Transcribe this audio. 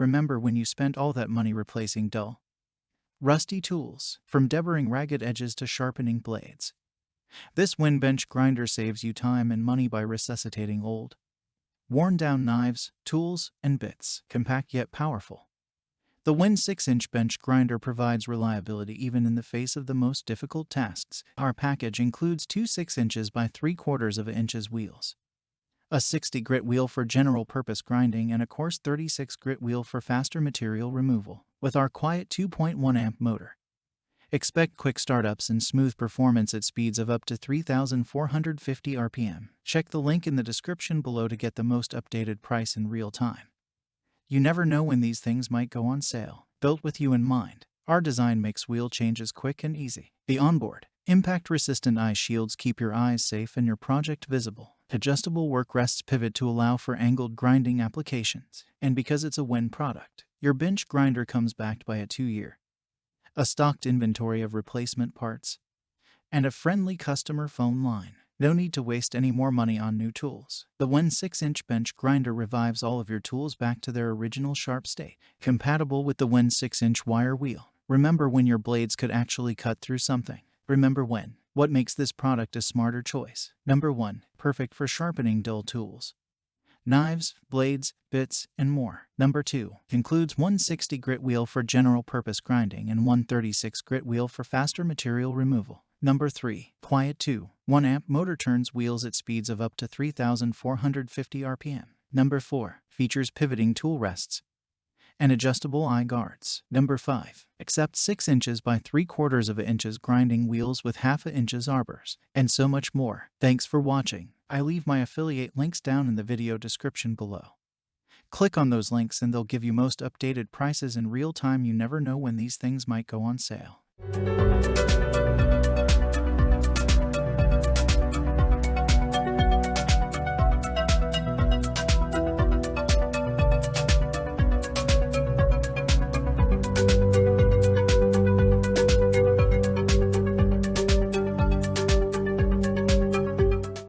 remember when you spent all that money replacing dull, rusty tools, from deburring ragged edges to sharpening blades. This WEN Bench Grinder saves you time and money by resuscitating old, worn-down knives, tools, and bits, compact yet powerful. The WEN 6-inch bench grinder provides reliability even in the face of the most difficult tasks. Our package includes two 6 inches by 3/4 inches wheels, a 60 grit wheel for general-purpose grinding, and a coarse 36 grit wheel for faster material removal. With our quiet 2.1-amp motor, expect quick startups and smooth performance at speeds of up to 3,450 RPM. Check the link in the description below to get the most updated price in real time. You never know when these things might go on sale. Built with you in mind, our design makes wheel changes quick and easy. The onboard, impact-resistant eye shields keep your eyes safe and your project visible. Adjustable work rests pivot to allow for angled grinding applications. And because it's a WEN product, your bench grinder comes backed by a 2-year, a stocked inventory of replacement parts, and a friendly customer phone line. No need to waste any more money on new tools. The WEN 6-inch bench grinder revives all of your tools back to their original sharp state. Compatible with the WEN 6-inch wire wheel. Remember when your blades could actually cut through something. Remember WEN. What makes this product a smarter choice? Number 1. Perfect for sharpening dull tools, knives, blades, bits, and more. Number 2. Includes one 60 grit wheel for general purpose grinding and one 36 grit wheel for faster material removal. Number 3. Quiet 2.1-amp motor turns wheels at speeds of up to 3,450 RPM. Number 4. Features pivoting tool rests and adjustable eye guards. Number 5. Accepts 6 inches by 3/4 inches grinding wheels with 1/2 inches arbours, and so much more. Thanks for watching. I leave my affiliate links down in the video description below. Click on those links and they'll give you most updated prices in real time. You never know when these things might go on sale.